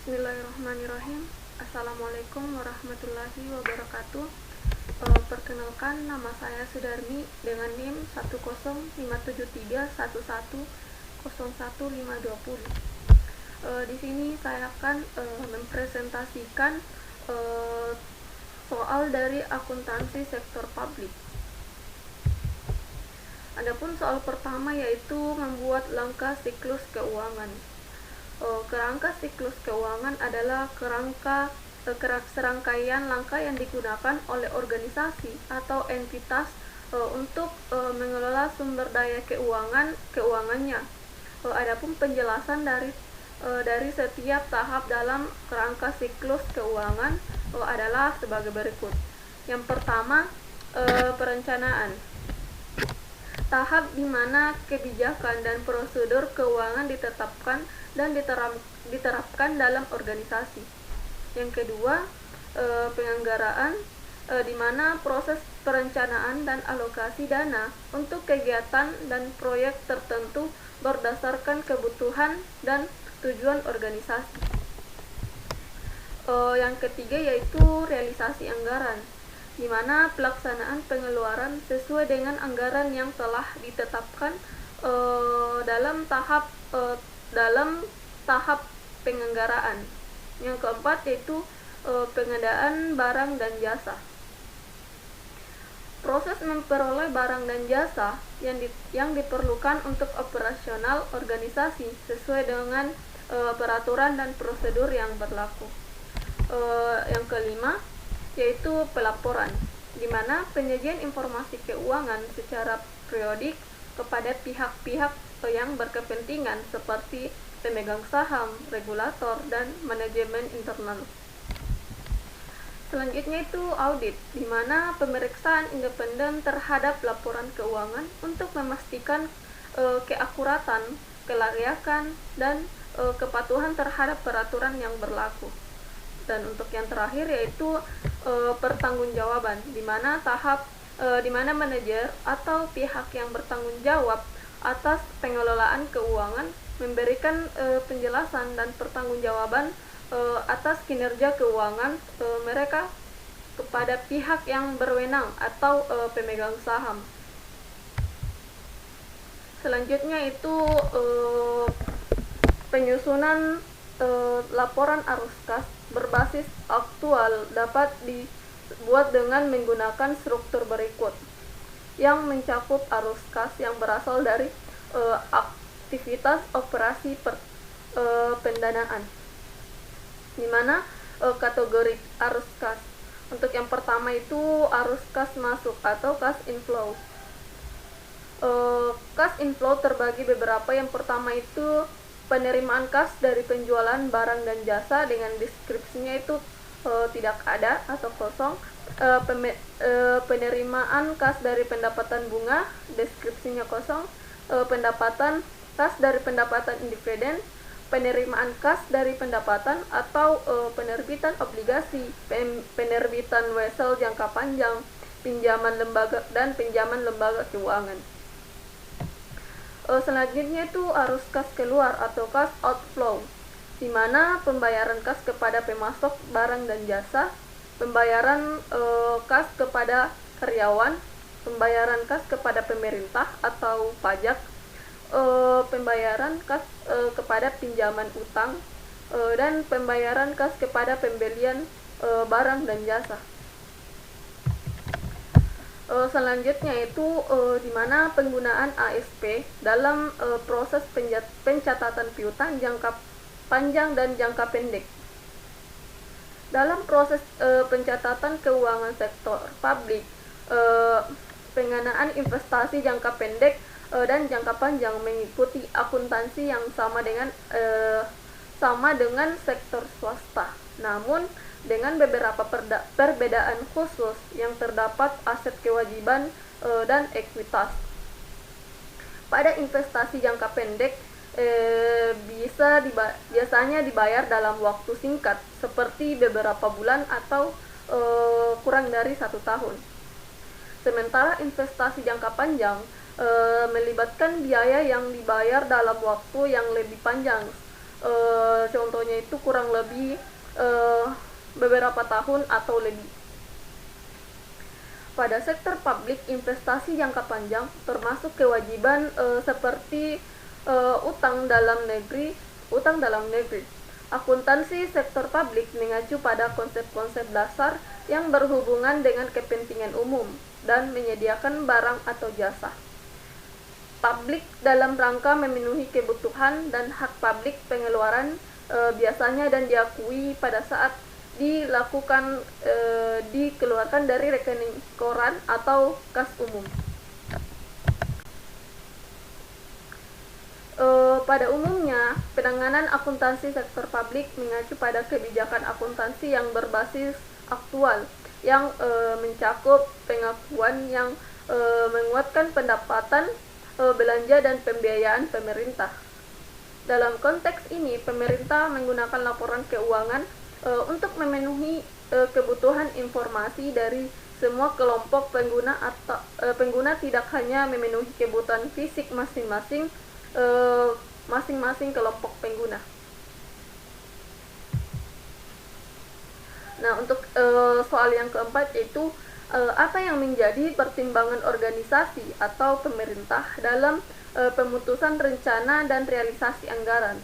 Bismillahirrahmanirrahim. Assalamualaikum warahmatullahi wabarakatuh. Perkenalkan, nama saya Sudarmi dengan NIM 1057311010520. Di sini saya akan mempresentasikan soal dari akuntansi sektor publik. Adapun soal pertama yaitu membuat langkah siklus keuangan. Kerangka siklus keuangan adalah serangkaian langkah yang digunakan oleh organisasi atau entitas untuk mengelola sumber daya keuangannya. Adapun penjelasan dari setiap tahap dalam kerangka siklus keuangan adalah sebagai berikut. Yang pertama, perencanaan. Tahap di mana kebijakan dan prosedur keuangan ditetapkan dan diterapkan dalam organisasi. Yang kedua, penganggaraan, di mana proses perencanaan dan alokasi dana untuk kegiatan dan proyek tertentu berdasarkan kebutuhan dan tujuan organisasi. Yang ketiga yaitu realisasi anggaran, di mana pelaksanaan pengeluaran sesuai dengan anggaran yang telah ditetapkan dalam tahap penganggaraan. Yang keempat yaitu pengadaan barang dan jasa. Proses memperoleh barang dan jasa yang diperlukan untuk operasional organisasi sesuai dengan peraturan dan prosedur yang berlaku. Yang kelima yaitu pelaporan, di mana penyajian informasi keuangan secara periodik kepada pihak-pihak yang berkepentingan seperti pemegang saham, regulator, dan manajemen internal. Selanjutnya itu audit, di mana pemeriksaan independen terhadap laporan keuangan untuk memastikan keakuratan, kelayakan, dan kepatuhan terhadap peraturan yang berlaku. Dan untuk yang terakhir yaitu pertanggungjawaban, di mana manajer atau pihak yang bertanggung jawab atas pengelolaan keuangan memberikan penjelasan dan pertanggungjawaban atas kinerja keuangan mereka kepada pihak yang berwenang atau pemegang saham. Selanjutnya itu penyusunan laporan arus kas berbasis aktual dapat dibuat dengan menggunakan struktur berikut yang mencakup arus kas yang berasal dari aktivitas operasi pendanaan, di mana kategori arus kas. Untuk yang pertama itu arus kas masuk atau kas inflow. Kas inflow terbagi beberapa. Yang pertama itu penerimaan kas dari penjualan barang dan jasa dengan deskripsinya itu tidak ada atau kosong. Penerimaan kas dari pendapatan bunga, deskripsinya kosong. Pendapatan kas dari pendapatan dividen, penerimaan kas dari pendapatan atau penerbitan obligasi, penerbitan wesel jangka panjang, pinjaman lembaga dan pinjaman lembaga keuangan. Selanjutnya itu arus kas keluar atau kas outflow, di mana pembayaran kas kepada pemasok barang dan jasa, pembayaran kas kepada karyawan, pembayaran kas kepada pemerintah atau pajak, pembayaran kas kepada pinjaman utang, dan pembayaran kas kepada pembelian barang dan jasa. Selanjutnya itu di mana penggunaan ASP dalam proses pencatatan piutang jangka panjang dan jangka pendek. Dalam proses pencatatan keuangan sektor publik, pendanaan investasi jangka pendek dan jangka panjang mengikuti akuntansi yang sama dengan sektor swasta, namun dengan beberapa perbedaan khusus yang terdapat aset kewajiban dan ekuitas. Pada investasi jangka pendek biasanya dibayar dalam waktu singkat seperti beberapa bulan atau kurang dari 1 tahun. Sementara investasi jangka panjang melibatkan biaya yang dibayar dalam waktu yang lebih panjang Contohnya itu kurang lebih beberapa tahun atau lebih. Pada sektor publik, investasi jangka panjang termasuk kewajiban seperti utang dalam negeri. Akuntansi sektor publik mengacu pada konsep-konsep dasar yang berhubungan dengan kepentingan umum dan menyediakan barang atau jasa publik dalam rangka memenuhi kebutuhan dan hak publik pengeluaran biasanya dan diakui pada saat dikeluarkan dari rekening koran atau kas umum. Pada umumnya, penanganan akuntansi sektor publik mengacu pada kebijakan akuntansi yang berbasis aktual yang mencakup pengakuan yang menguatkan pendapatan, belanja dan pembiayaan pemerintah. Dalam konteks ini, pemerintah menggunakan laporan keuangan untuk memenuhi kebutuhan informasi dari semua kelompok pengguna atau pengguna, tidak hanya memenuhi kebutuhan fisik masing-masing kelompok pengguna. Nah, untuk soal yang keempat yaitu apa yang menjadi pertimbangan organisasi atau pemerintah dalam pemutusan rencana dan realisasi anggaran.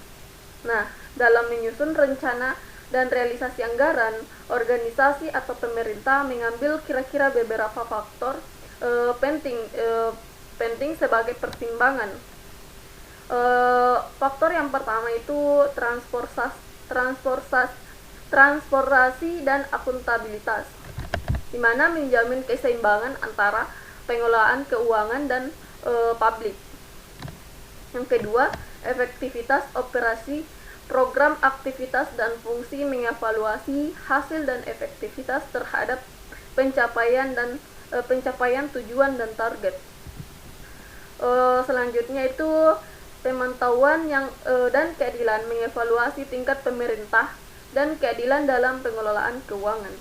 Nah, dalam menyusun rencana dan realisasi anggaran, organisasi atau pemerintah mengambil kira-kira beberapa faktor penting sebagai pertimbangan. Faktor yang pertama itu transportasi dan akuntabilitas, di mana menjamin keseimbangan antara pengelolaan keuangan dan publik. Yang kedua, efektivitas operasi program, aktivitas dan fungsi, mengevaluasi hasil dan efektivitas terhadap pencapaian tujuan dan target. Selanjutnya itu pemantauan dan keadilan, mengevaluasi tingkat pemerintah dan keadilan dalam pengelolaan keuangan.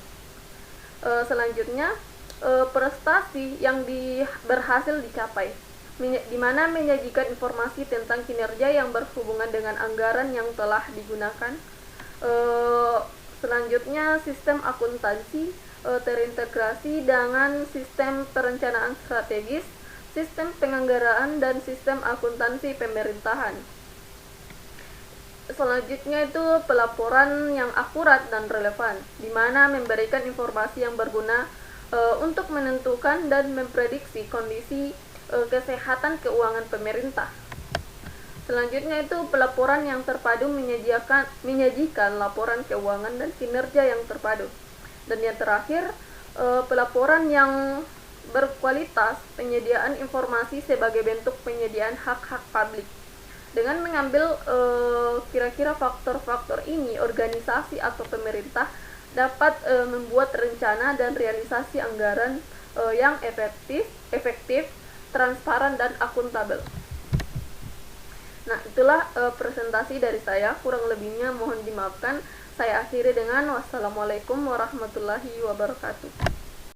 Selanjutnya, prestasi yang berhasil dicapai, di mana menyajikan informasi tentang kinerja yang berhubungan dengan anggaran yang telah digunakan. Selanjutnya, sistem akuntansi terintegrasi dengan sistem perencanaan strategis, sistem penganggaraan, dan sistem akuntansi pemerintahan. Selanjutnya itu pelaporan yang akurat dan relevan, di mana memberikan informasi yang berguna untuk menentukan dan memprediksi kondisi kesehatan keuangan pemerintah. Selanjutnya itu pelaporan yang terpadu, menyajikan laporan keuangan dan kinerja yang terpadu. Dan yang terakhir, pelaporan yang berkualitas, penyediaan informasi sebagai bentuk penyediaan hak-hak publik. Dengan mengambil kira-kira faktor-faktor ini, organisasi atau pemerintah dapat membuat rencana dan realisasi anggaran yang efektif, transparan, dan akuntabel. Nah, itulah presentasi dari saya. Kurang lebihnya mohon dimaafkan. Saya akhiri dengan wassalamualaikum warahmatullahi wabarakatuh.